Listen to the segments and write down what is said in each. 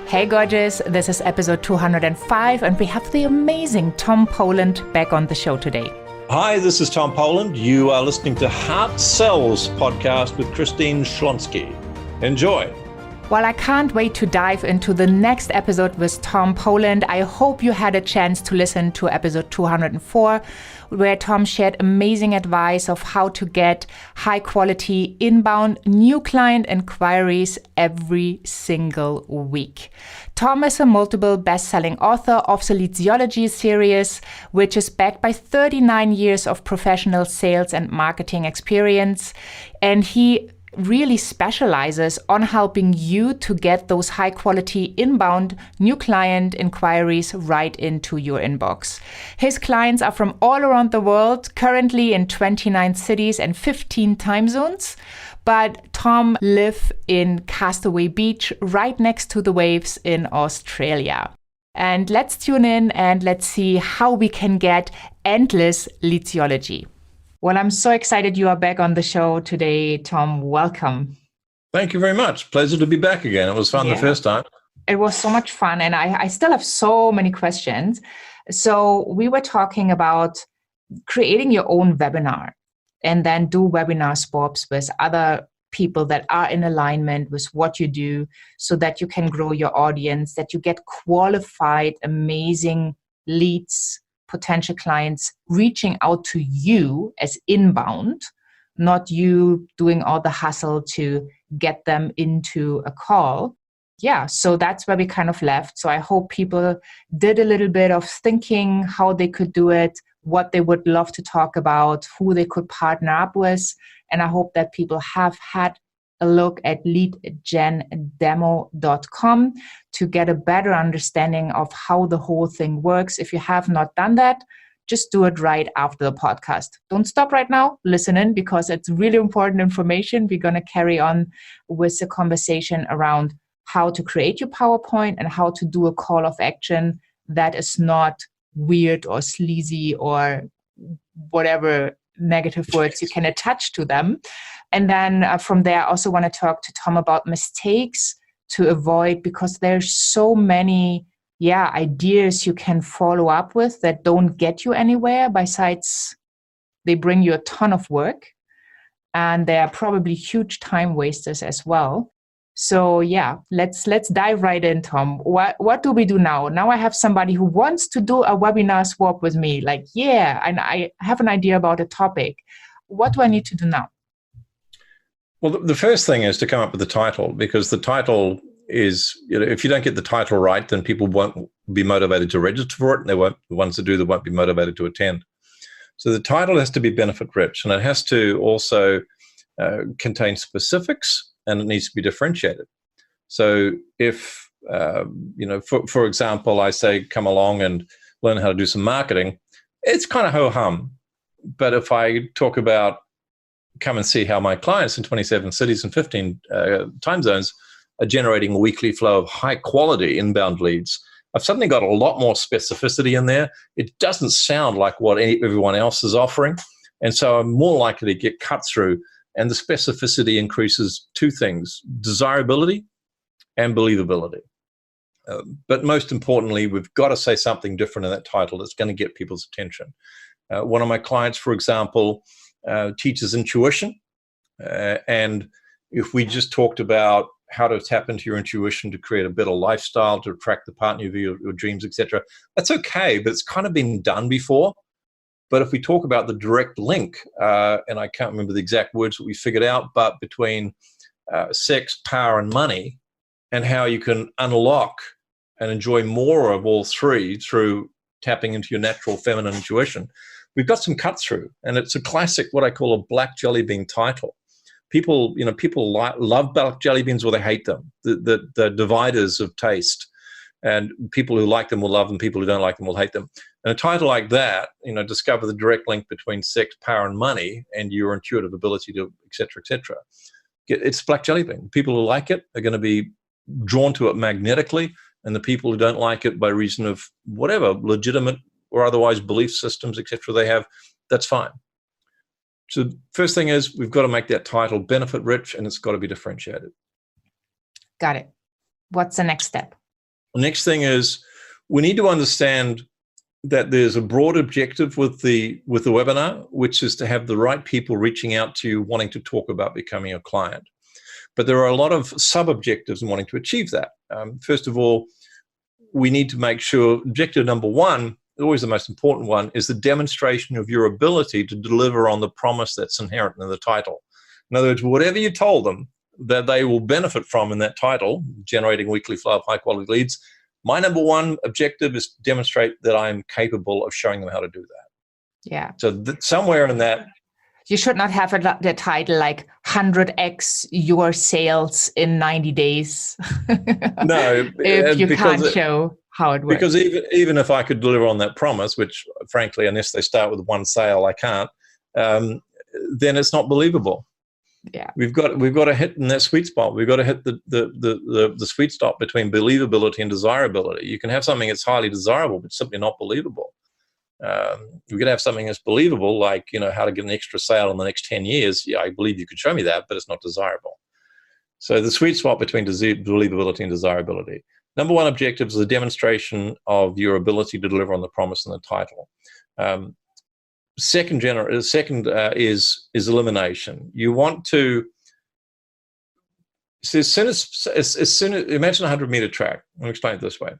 Hey gorgeous, this is episode 205 and we have the amazing Tom Poland back on the show today. Hi, this is Tom Poland. You are listening to Heart Sells podcast with Christine Schlonski. Enjoy. Well, I can't wait to dive into the next episode with Tom Poland. I hope you had a chance to listen to episode 204, where Tom shared amazing advice of how to get high quality inbound new client inquiries every single week. Tom is a multiple best-selling author of the Leadsology series, which is backed by 39 years of professional sales and marketing experience. And he really specializes on helping you to get those high quality inbound new client inquiries right into your inbox. His clients are from all around the world, currently in 29 cities and 15 time zones. But Tom lives in Castaway Beach, right next to the waves in Australia. And let's tune in and let's see how we can get endless Leadsology. Well, I'm so excited you are back on the show today, Tom. Welcome. Thank you very much. Pleasure to be back again. It was fun the first time. It was so much fun. And I still have so many questions. So we were talking about creating your own webinar and then do webinar swaps with other people that are in alignment with what you do so that you can grow your audience, that you get qualified, amazing leads, potential clients reaching out to you as inbound, not you doing all the hustle to get them into a call. Yeah, so that's where we kind of left. So I hope people did a little bit of thinking how they could do it, what they would love to talk about, who they could partner up with. And I hope that people have had a look at leadgendemo.com to get a better understanding of how the whole thing works. If you have not done that, just do it right after the podcast. Don't stop right now, listen in, because it's really important information. We're going to carry on with the conversation around how to create your PowerPoint and how to do a call of action that is not weird or sleazy or whatever negative words you can attach to them. And then from there, I also want to talk to Tom about mistakes to avoid, because there's so many ideas you can follow up with that don't get you anywhere. Besides, they bring you a ton of work and they are probably huge time wasters as well. So let's dive right in, Tom. What do we do now? Now I have somebody who wants to do a webinar swap with me. And I have an idea about a topic. What do I need to do now? Well, the first thing is to come up with the title, because the title is, if you don't get the title right, then people won't be motivated to register for it, and the ones that do, they won't be motivated to attend. So the title has to be benefit rich, and it has to also contain specifics, and it needs to be differentiated. So if, for example, I say, come along and learn how to do some marketing, it's kind of ho-hum. But if I talk about come and see how my clients in 27 cities and 15 time zones are generating a weekly flow of high quality inbound leads, I've suddenly got a lot more specificity in there. It doesn't sound like what everyone else is offering. And so I'm more likely to get cut through. And the specificity increases two things: desirability and believability. But most importantly, we've got to say something different in that title that's going to get people's attention. One of my clients, for example, teaches intuition. And if we just talked about how to tap into your intuition to create a better lifestyle, to attract the partner of your dreams, etc., that's okay, but it's kind of been done before. But if we talk about the direct link, and I can't remember the exact words that we figured out, but between sex, power, and money, and how you can unlock and enjoy more of all three through tapping into your natural feminine intuition, we've got some cut through. And it's a classic, what I call a black jelly bean title. People love black jelly beans or they hate them, the dividers of taste. And people who like them will love them, people who don't like them will hate them. And a title like that, discover the direct link between sex, power, and money, and your intuitive ability to, et cetera, et cetera. It's black jelly bean. People who like it are going to be drawn to it magnetically, and the people who don't like it by reason of whatever, legitimate or otherwise belief systems, et cetera, they have, that's fine. So first thing is we've got to make that title benefit rich, and it's got to be differentiated. Got it. What's the next step? The next thing is we need to understand that there's a broad objective with the webinar, which is to have the right people reaching out to you wanting to talk about becoming a client. But there are a lot of sub-objectives in wanting to achieve that. First of all, we need to make sure objective number one, always the most important one, is the demonstration of your ability to deliver on the promise that's inherent in the title. In other words, whatever you told them that they will benefit from in that title, generating weekly flow of high-quality leads, my number one objective is to demonstrate that I'm capable of showing them how to do that. Yeah. So somewhere in that, you should not have the title like 100x your sales in 90 days. No, if you can't show how it works. Because even if I could deliver on that promise, which frankly, unless they start with one sale, I can't, then it's not believable. Yeah, we've got to hit in that sweet spot. We've got to hit the sweet spot between believability and desirability. You can have something that's highly desirable, but simply not believable. You could have something that's believable, like how to get an extra sale in the next 10 years. Yeah, I believe you could show me that, but it's not desirable. So the sweet spot between believability and desirability. Number one objective is the demonstration of your ability to deliver on the promise in the title. Second is elimination. You want to, so as soon as imagine a 100-meter track. Let me explain it this way.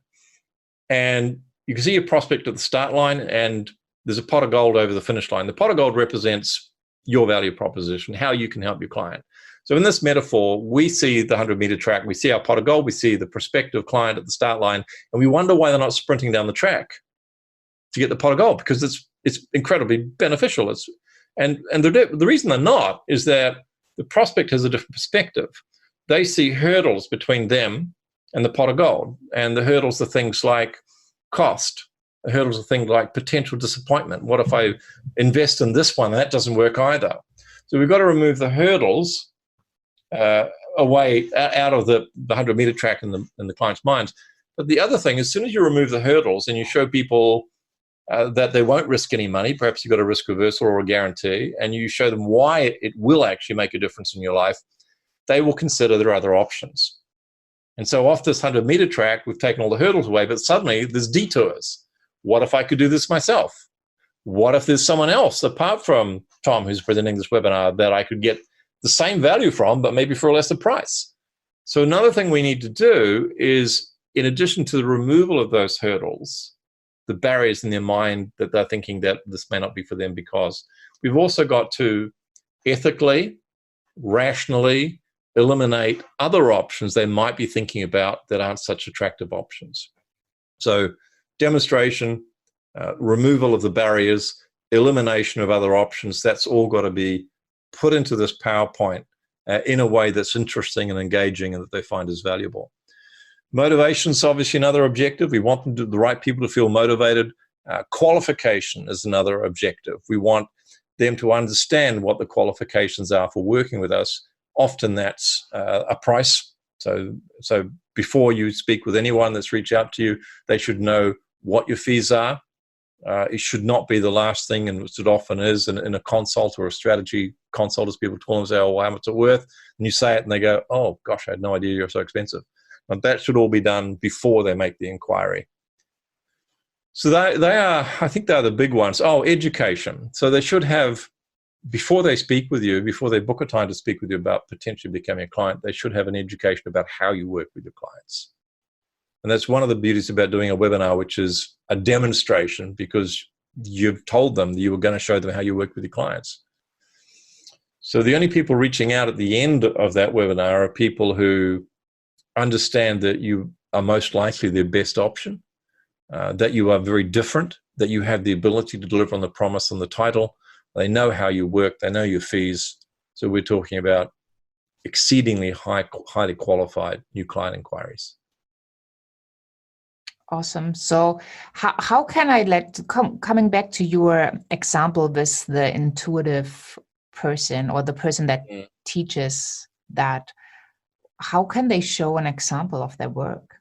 And you can see your prospect at the start line, and there's a pot of gold over the finish line. The pot of gold represents your value proposition, how you can help your client. So in this metaphor, we see the 100-meter track, we see our pot of gold, we see the prospective client at the start line, and we wonder why they're not sprinting down the track to get the pot of gold, because it's incredibly beneficial. And the reason they're not is that the prospect has a different perspective. They see hurdles between them and the pot of gold, and the hurdles are things like cost. The hurdles are things like potential disappointment. What if I invest in this one and that doesn't work either? So we've got to remove the hurdles away out of the 100-meter track in the client's minds. But the other thing, as soon as you remove the hurdles and you show people that they won't risk any money, perhaps you've got a risk reversal or a guarantee, and you show them why it will actually make a difference in your life, they will consider their other options. And so off this 100-meter track, we've taken all the hurdles away, but suddenly there's detours. What if I could do this myself? What if there's someone else apart from Tom who's presenting this webinar that I could get the same value from, but maybe for a lesser price? So another thing we need to do is, in addition to the removal of those hurdles, the barriers in their mind that they're thinking that this may not be for them, because we've also got to ethically, rationally eliminate other options they might be thinking about that aren't such attractive options. So demonstration, removal of the barriers, elimination of other options, that's all got to be put into this PowerPoint in a way that's interesting and engaging and that they find is valuable. Motivation is obviously another objective. We want the right people to feel motivated. Qualification is another objective. We want them to understand what the qualifications are for working with us. Often that's a price. So before you speak with anyone that's reached out to you, they should know what your fees are. It should not be the last thing, and which it often is in a consult or a strategy consult, as people call them, say, oh, well, how much is it worth? And you say it and they go, oh, gosh, I had no idea you're so expensive. But that should all be done before they make the inquiry. So they are, I think they're the big ones. Oh, education. So they should have, before they speak with you, before they book a time to speak with you about potentially becoming a client, they should have an education about how you work with your clients. And that's one of the beauties about doing a webinar, which is a demonstration, because you've told them that you were going to show them how you work with your clients. So the only people reaching out at the end of that webinar are people who understand that you are most likely their best option, that you are very different, that you have the ability to deliver on the promise and the title. They know how you work, they know your fees. So we're talking about exceedingly highly qualified new client inquiries. Awesome. So how can I coming back to your example with the intuitive person or the person that teaches that, how can they show an example of their work?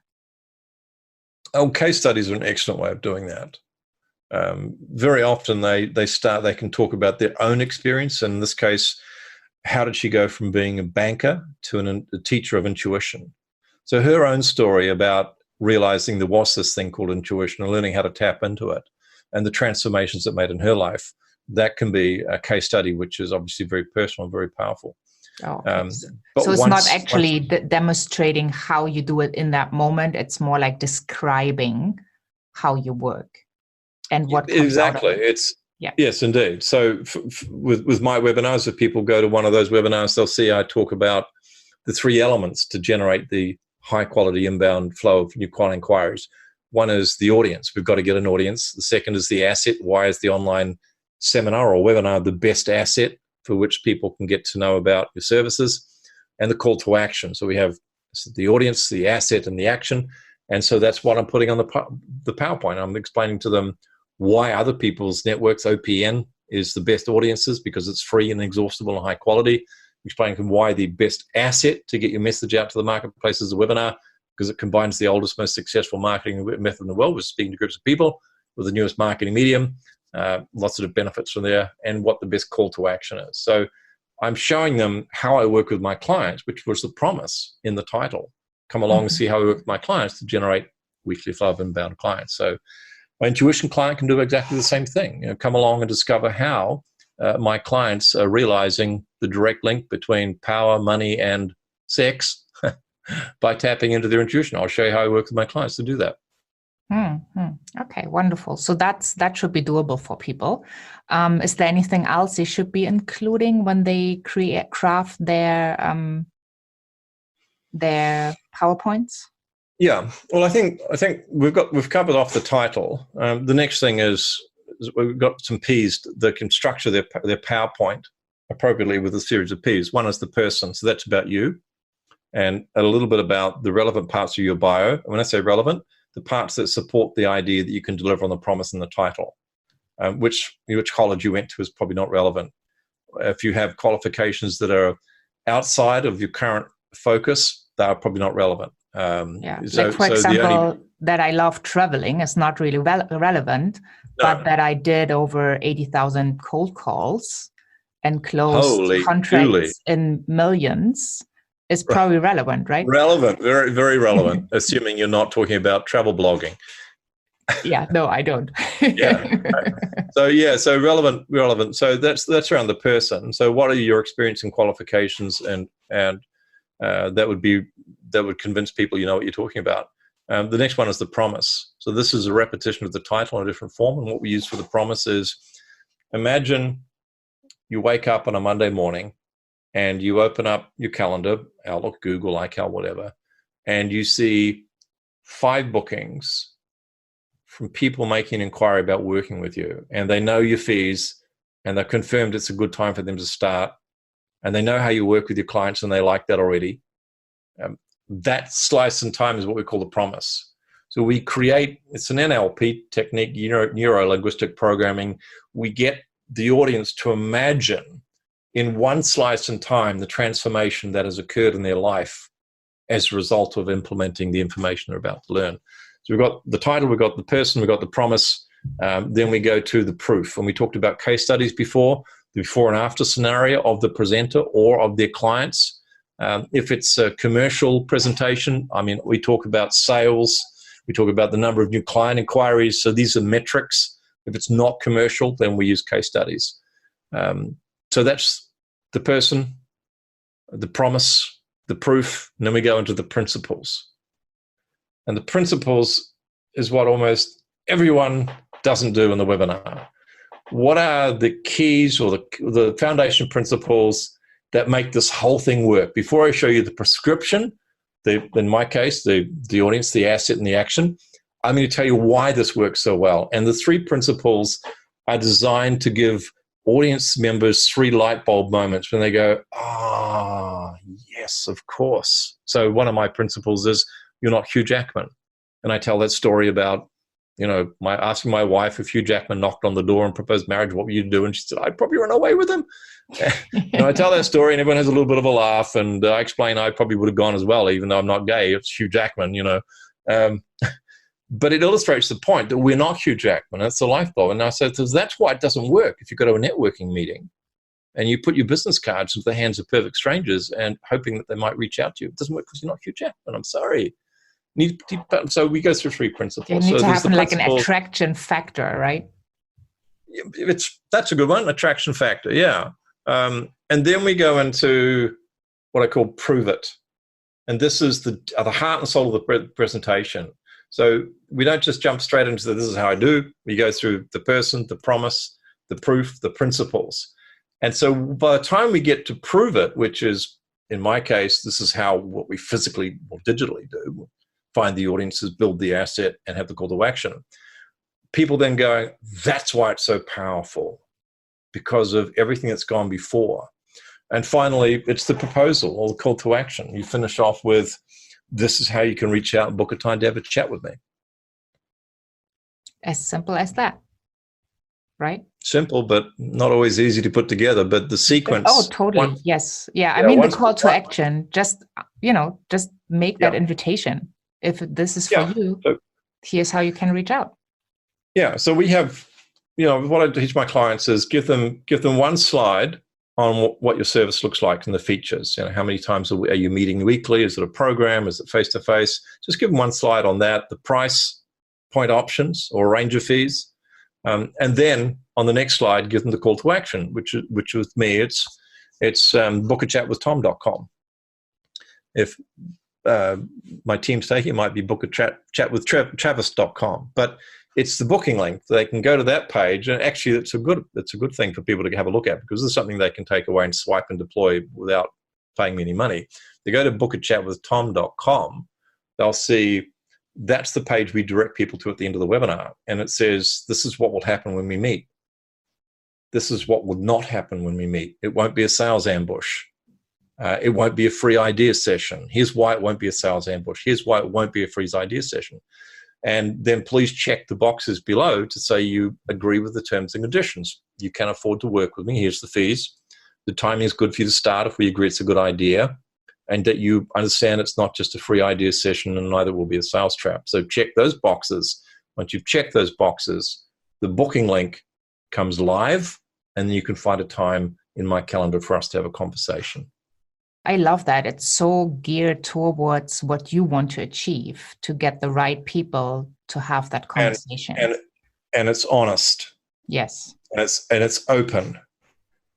Oh, case studies are an excellent way of doing that. Very often they can talk about their own experience. In this case, how did she go from being a banker to a teacher of intuition? So her own story about realizing there was this thing called intuition and learning how to tap into it and the transformations it made in her life, that can be a case study, which is obviously very personal and very powerful. Oh, okay. So it's not actually demonstrating how you do it in that moment. It's more like describing how you work and what comes exactly. out of it. Yes, indeed. So with my webinars, if people go to one of those webinars, they'll see I talk about the 3 elements to generate the high quality inbound flow of new client inquiries. One is the audience. We've got to get an audience. The second is the asset. Why is the online seminar or webinar the best asset for which people can get to know about your services? And the call to action. So we have the audience, the asset, and the action. And so that's what I'm putting on the PowerPoint. I'm explaining to them why other people's networks, OPN, is the best audiences because it's free and inexhaustible and high quality. Explaining to them why the best asset to get your message out to the marketplace is a webinar because it combines the oldest, most successful marketing method in the world with speaking to groups of people with the newest marketing medium. Lots of benefits from there, and what the best call to action is. So I'm showing them how I work with my clients, which was the promise in the title. Come along and see how I work with my clients to generate weekly flow of inbound clients. So my intuition client can do exactly the same thing. Come along and discover how my clients are realizing the direct link between power, money, and sex by tapping into their intuition. I'll show you how I work with my clients to do that. Okay, wonderful. So that should be doable for people. Is there anything else they should be including when they craft their PowerPoints? Yeah, well, I think we've covered off the title. The next thing is we've got some P's that can structure their PowerPoint appropriately with a series of P's. One is the person, so that's about you, and a little bit about the relevant parts of your bio. And when I say relevant, the parts that support the idea that you can deliver on the promise in the title. Which college you went to is probably not relevant. If you have qualifications that are outside of your current focus, they are probably not relevant. For example, that I love traveling is not really relevant, but that I did over 80,000 cold calls and closed contracts in millions is probably relevant, right? Relevant, very, very relevant, assuming you're not talking about travel blogging. Yeah, no, I don't. So relevant. So that's around the person. So what are your experience and qualifications, and that would convince people you know what you're talking about. The next one is the promise. So this is a repetition of the title in a different form, and what we use for the promise is, imagine you wake up on a Monday morning and you open up your calendar, Outlook, Google, iCal, whatever, and you see 5 bookings from people making an inquiry about working with you, and they know your fees, and they've confirmed it's a good time for them to start, and they know how you work with your clients, and they like that already. That slice in time is what we call the promise. So we create, it's an NLP technique, neuro-linguistic programming. We get the audience to imagine in one slice in time the transformation that has occurred in their life as a result of implementing the information they're about to learn. So we've got the title, we've got the person, we've got the promise, then we go to the proof. And we talked about case studies before, the before and after scenario of the presenter or of their clients. If it's a commercial presentation, I mean, we talk about sales, we talk about the number of new client inquiries. So these are metrics. If it's not commercial, then we use case studies. So that's the person, the promise, the proof, and then we go into the principles. And the principles is what almost everyone doesn't do in the webinar. What are the keys or the foundation principles that make this whole thing work? Before I show you the prescription, in my case, the audience, the asset, and the action, I'm going to tell you why this works so well. And the 3 principles are designed to give audience members 3 light bulb moments when they go, yes, of course. So one of my principles is, you're not Hugh Jackman. And I tell that story about, asking my wife if Hugh Jackman knocked on the door and proposed marriage, what would you do? And she said, I'd probably run away with him. I tell that story and everyone has a little bit of a laugh, and I explain I probably would have gone as well, even though I'm not gay. It's Hugh Jackman, But it illustrates the point that we're not Hugh Jackman. That's the life goal. And I said, that's why it doesn't work if you go to a networking meeting. and you put your business cards into the hands of perfect strangers and hoping that they might reach out to you. It doesn't work because you're not Hugh Jackman. I'm sorry. So we go through 3 principles. You need so to there's have like an attraction factor, right? That's a good one, attraction factor, yeah. And then we go into what I call prove it. And this is the heart and soul of the presentation. So we don't just jump straight into this is how I do. We go through the person, the promise, the proof, the principles. And so by the time we get to prove it, which is, in my case, this is what we physically or digitally do, find the audiences, build the asset, and have the call to action. People then go, that's why it's so powerful, because of everything that's gone before. And finally, it's the proposal or the call to action. You finish off with, this is how you can reach out and book a time to have a chat with me. As simple as that, right? Simple, but not always easy to put together. But the sequence. Oh, totally. Yes. Yeah. I mean, the call to action, just make that invitation. If this is for you, here's how you can reach out. Yeah. So we have, what I teach my clients is give them one slide on what your service looks like and the features. How many times are you meeting weekly? Is it a program? Is it face-to-face? Just give them one slide on that, the price, point options, or range of fees. And then on the next slide, give them the call to action, which with me, it's bookachatwithtom.com. If my team's taking it, might be bookachatwithtravis.com. But it's the booking link. They can go to that page, and actually it's a good thing for people to have a look at, because this is something they can take away and swipe and deploy without paying me any money. They go to bookachatwithtom.com, they'll see that's the page we direct people to at the end of the webinar. And it says, this is what will happen when we meet. This is what will not happen when we meet. It won't be a sales ambush. It won't be a free idea session. Here's why it won't be a sales ambush. Here's why it won't be a free idea session. And then please check the boxes below to say you agree with the terms and conditions. You can afford to work with me. Here's the fees. The timing is good for you to start if we agree it's a good idea, and that you understand it's not just a free idea session, and neither will be a sales trap. So check those boxes. Once you've checked those boxes, the booking link comes live, and then you can find a time in my calendar for us to have a conversation. I love that. It's so geared towards what you want to achieve, to get the right people to have that conversation. And it's honest. Yes. And it's open.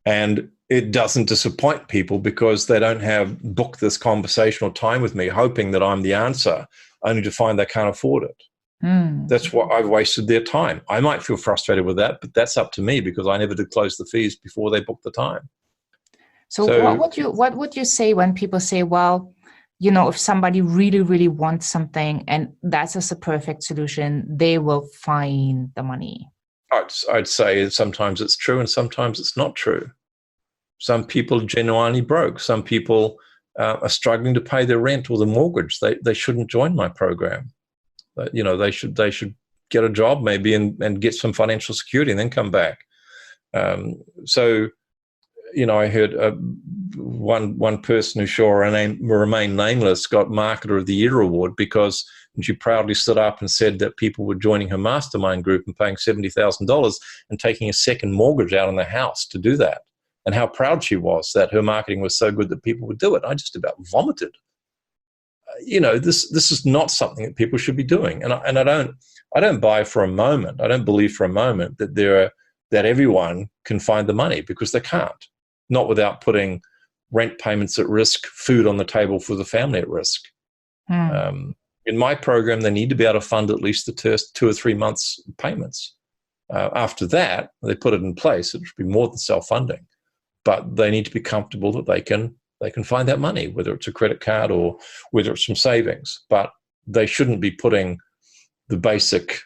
And it doesn't disappoint people because they don't have booked this conversational time with me hoping that I'm the answer, only to find they can't afford it. That's what I've wasted their time. I might feel frustrated with that, but that's up to me because I never did close the fees before they booked the time. So what would you say when people say, well, if somebody really, really wants something and that's a perfect solution, they will find the money? I'd say sometimes it's true and sometimes it's not true. Some people are genuinely broke. Some people are struggling to pay their rent or the mortgage. They shouldn't join my program. They should get a job maybe and get some financial security and then come back. I heard one person who shall remain nameless got Marketer of the Year award because she proudly stood up and said that people were joining her mastermind group and paying $70,000 and taking a second mortgage out on the house to do that, and how proud she was that her marketing was so good that people would do it. I just about vomited. This is not something that people should be doing, and I don't buy for a moment. I don't believe for a moment that everyone can find the money, because they can't. Not without putting rent payments at risk, food on the table for the family at risk. In my program, they need to be able to fund at least the first 2 or 3 months payments. After that, they put it in place. It should be more than self-funding, but they need to be comfortable that they can find that money, whether it's a credit card or whether it's some savings. But they shouldn't be putting the basic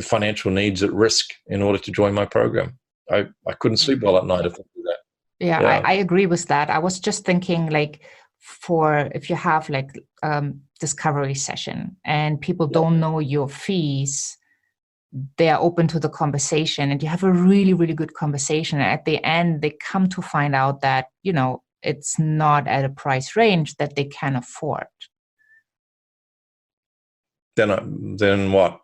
financial needs at risk in order to join my program. I couldn't sleep well at night if I do that. Yeah. I agree with that. I was just thinking, if you have discovery session and people don't know your fees, they are open to the conversation and you have a really, really good conversation. And at the end, they come to find out that, it's not at a price range that they can afford. Then what?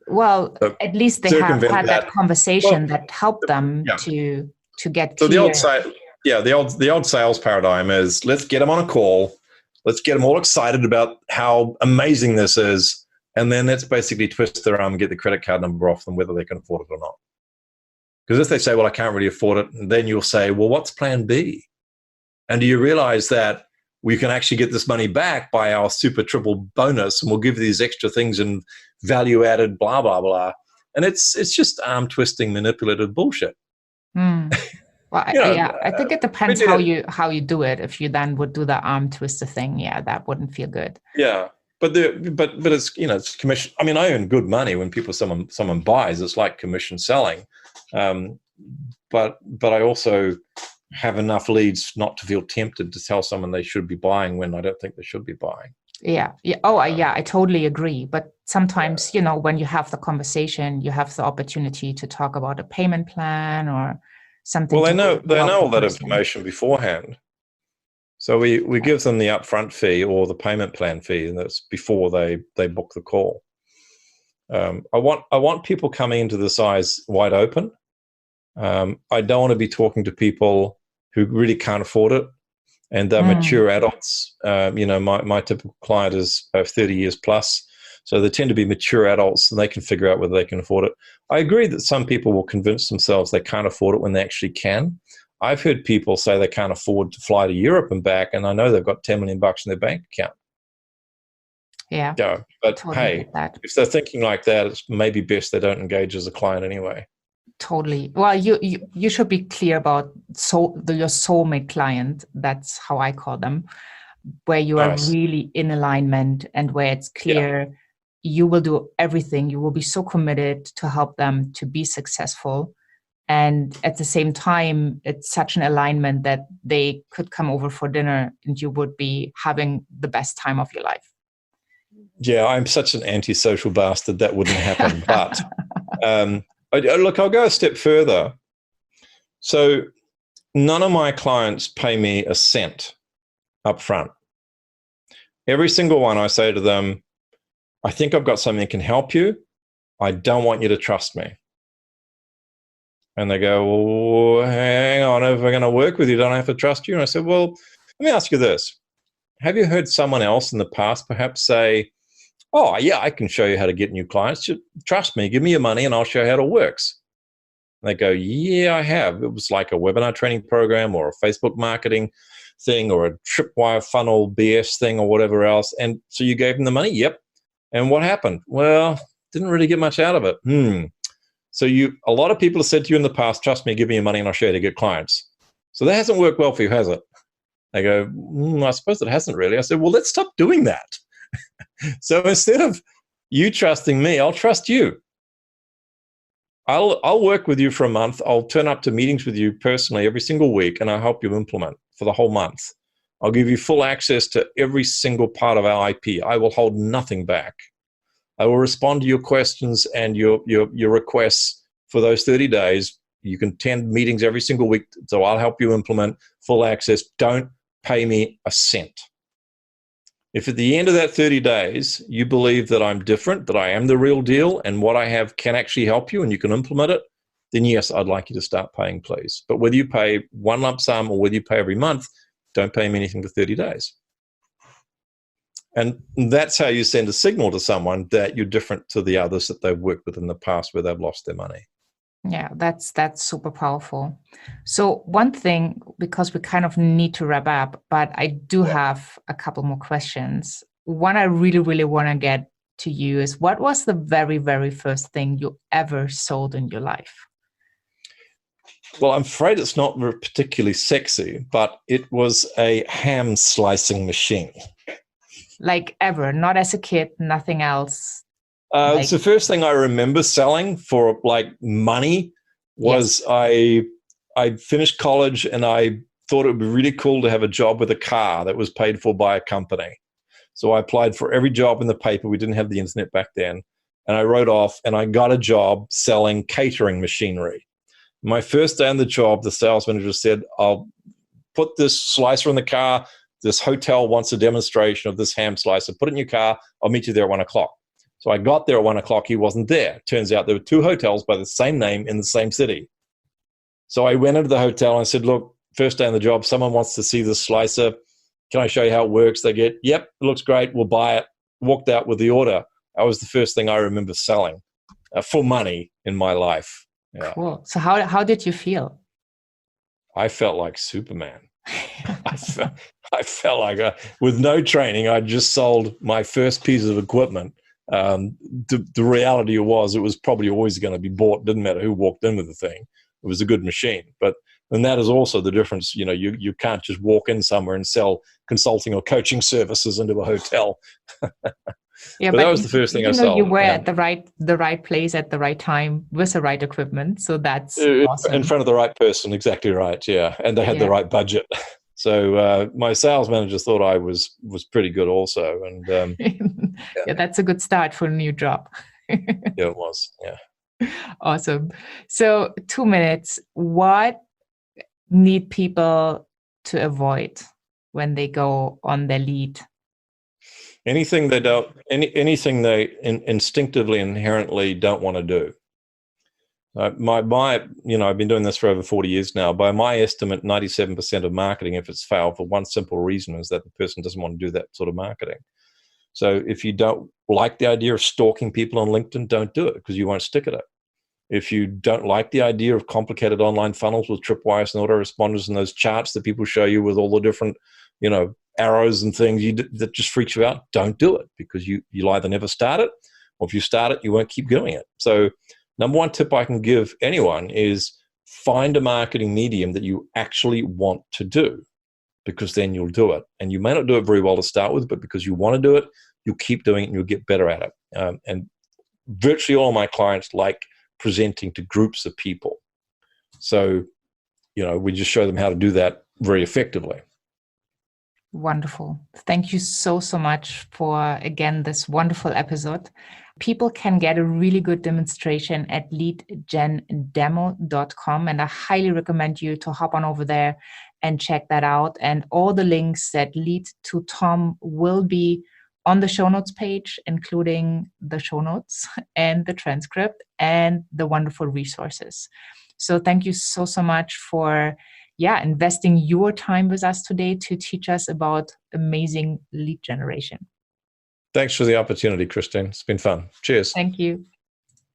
Well, at least they have had that conversation that helped them to to get So clear. the old sales paradigm is, let's get them on a call, let's get them all excited about how amazing this is, and then let's basically twist their arm and get the credit card number off them, whether they can afford it or not. Because if they say, well, I can't really afford it, then you'll say, well, what's plan B? And do you realize that we can actually get this money back by our super triple bonus, and we'll give you these extra things and value added, blah, blah, blah. And it's just arm twisting, manipulative bullshit. Well, I think it depends how you do it. If you then would do the arm twister thing, that wouldn't feel good. Yeah. But it's, it's commission. I mean, I earn good money when someone buys. It's like commission selling. But I also have enough leads not to feel tempted to tell someone they should be buying when I don't think they should be buying. Yeah. I totally agree. But sometimes, when you have the conversation, you have the opportunity to talk about a payment plan or something. Well, they know all that information beforehand. So we give them the upfront fee or the payment plan fee, and that's before they book the call. I want people coming into this eyes wide open. I don't want to be talking to people who really can't afford it, and they're mature adults. My typical client is 30 years plus, so they tend to be mature adults, and they can figure out whether they can afford it. I agree that some people will convince themselves they can't afford it when they actually can. I've heard people say they can't afford to fly to Europe and back, and I know they've got $10 million in their bank account. Yeah. But totally, hey, if they're thinking like that, it's maybe best they don't engage as a client anyway. Totally. Well, you should be clear about your soulmate client. That's how I call them, where you are really in alignment and where it's clear you will do everything. You will be so committed to help them to be successful. And at the same time, it's such an alignment that they could come over for dinner and you would be having the best time of your life. Yeah, I'm such an antisocial bastard that wouldn't happen. But look, I'll go a step further. So none of my clients pay me a cent up front. Every single one, I say to them, I think I've got something that can help you. I don't want you to trust me. And they go, well, hang on, if we're going to work with you, don't I have to trust you? And I said, well, let me ask you this. Have you heard someone else in the past perhaps say, oh, yeah, I can show you how to get new clients. Just trust me, give me your money and I'll show you how it works. And they go, yeah, I have. It was like a webinar training program or a Facebook marketing thing or a tripwire funnel BS thing or whatever else. And so you gave them the money? Yep. And what happened? Well, didn't really get much out of it. So a lot of people have said to you in the past, trust me, give me your money and I'll show you how to get clients. So that hasn't worked well for you, has it? They go, I suppose it hasn't really. I said, well, let's stop doing that. So instead of you trusting me, I'll trust you. I'll work with you for a month. I'll turn up to meetings with you personally every single week, and I'll help you implement for the whole month. I'll give you full access to every single part of our IP. I will hold nothing back. I will respond to your questions and your requests for those 30 days. You can attend meetings every single week, so I'll help you implement full access. Don't pay me a cent. If at the end of that 30 days, you believe that I'm different, that I am the real deal, and what I have can actually help you and you can implement it, then yes, I'd like you to start paying, please. But whether you pay one lump sum or whether you pay every month, don't pay me anything for 30 days. And that's how you send a signal to someone that you're different to the others that they've worked with in the past where they've lost their money. Yeah, that's super powerful. So one thing, because we kind of need to wrap up, but I do have a couple more questions. One I really, really want to get to you is, what was the very, very first thing you ever sold in your life? Well, I'm afraid it's not particularly sexy, but it was a ham slicing machine. Like ever, not as a kid, nothing else. It's the first thing I remember selling for like money was I finished college and I thought it would be really cool to have a job with a car that was paid for by a company. So I applied for every job in the paper. We didn't have the internet back then. And I wrote off and I got a job selling catering machinery. My first day on the job, the sales manager said, I'll put this slicer in the car. This hotel wants a demonstration of this ham slicer. Put it in your car. I'll meet you there at 1 o'clock. So I got there at 1 o'clock. He wasn't there. Turns out there were two hotels by the same name in the same city. So I went into the hotel and I said, look, first day on the job, someone wants to see this slicer. Can I show you how it works? They get, yep, it looks great. We'll buy it. Walked out with the order. That was the first thing I remember selling for money in my life. Yeah. Cool. So how did you feel? I felt like Superman. I felt like with no training, I just sold my first piece of equipment. The reality was it was probably always going to be bought. Didn't matter who walked in with the thing. It was a good machine. And that is also the difference. You know, you can't just walk in somewhere and sell consulting or coaching services into a hotel. Yeah, but that was the first thing I sold. You were at the right place at the right time with the right equipment. So that's awesome. In front of the right person, exactly right. Yeah, and they had the right budget. So my sales manager thought I was pretty good also. And yeah, that's a good start for a new job. Yeah, it was. Yeah. Awesome. So 2 minutes. What need people to avoid when they go on their lead? Anything they don't, anything they instinctively, inherently don't want to do. I've been doing this for over 40 years now. By my estimate, 97% of marketing, if it's failed, for one simple reason, is that the person doesn't want to do that sort of marketing. So if you don't like the idea of stalking people on LinkedIn, don't do it because you won't stick at it. If you don't like the idea of complicated online funnels with tripwires and autoresponders and those charts that people show you with all the different, arrows and things that just freaks you out, don't do it because you'll either never start it, or if you start it, you won't keep doing it. So number one tip I can give anyone is find a marketing medium that you actually want to do, because then you'll do it. And you may not do it very well to start with, but because you want to do it, you'll keep doing it and you'll get better at it. And virtually all my clients like presenting to groups of people. So, we just show them how to do that very effectively. Wonderful. Thank you so much for, again, this wonderful episode. People can get a really good demonstration at leadgendemo.com, and I highly recommend you to hop on over there and check that out. And all the links that lead to Tom will be on the show notes page, including the show notes and the transcript and the wonderful resources. So thank you so much for investing your time with us today to teach us about amazing lead generation. Thanks for the opportunity, Christine. It's been fun. Cheers. Thank you.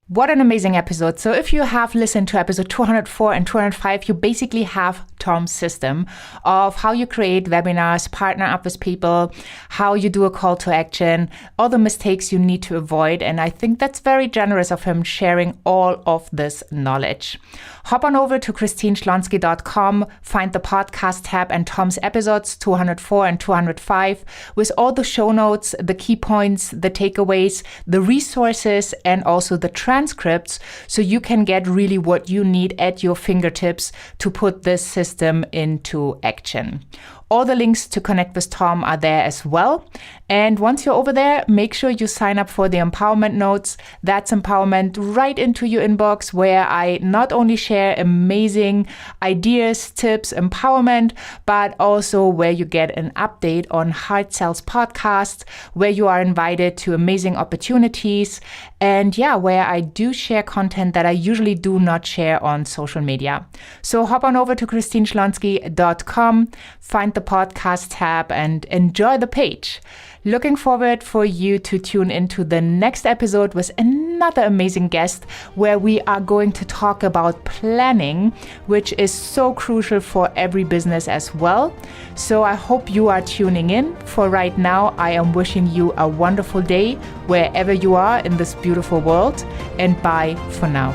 What an amazing episode. So if you have listened to episode 204 and 205, you basically have Tom's system of how you create webinars, partner up with people, how you do a call to action, all the mistakes you need to avoid. And I think that's very generous of him sharing all of this knowledge. Hop on over to christineschlonski.com, find the podcast tab and Tom's episodes 204 and 205 with all the show notes, the key points, the takeaways, the resources, and also the transcripts, so you can get really what you need at your fingertips to put this system into action. All the links to connect with Tom are there as well. And once you're over there, make sure you sign up for the empowerment notes. That's empowerment right into your inbox, where I not only share amazing ideas, tips, empowerment, but also where you get an update on Hard Sales Podcast, where you are invited to amazing opportunities, and where I do share content that I usually do not share on social media. So hop on over to christineschlonski.com, find the podcast tab and enjoy the page. Looking forward for you to tune into the next episode with another amazing guest, where we are going to talk about planning, which is so crucial for every business as well. So I hope you are tuning in. For right now, I am wishing you a wonderful day wherever you are in this beautiful world, and bye for now.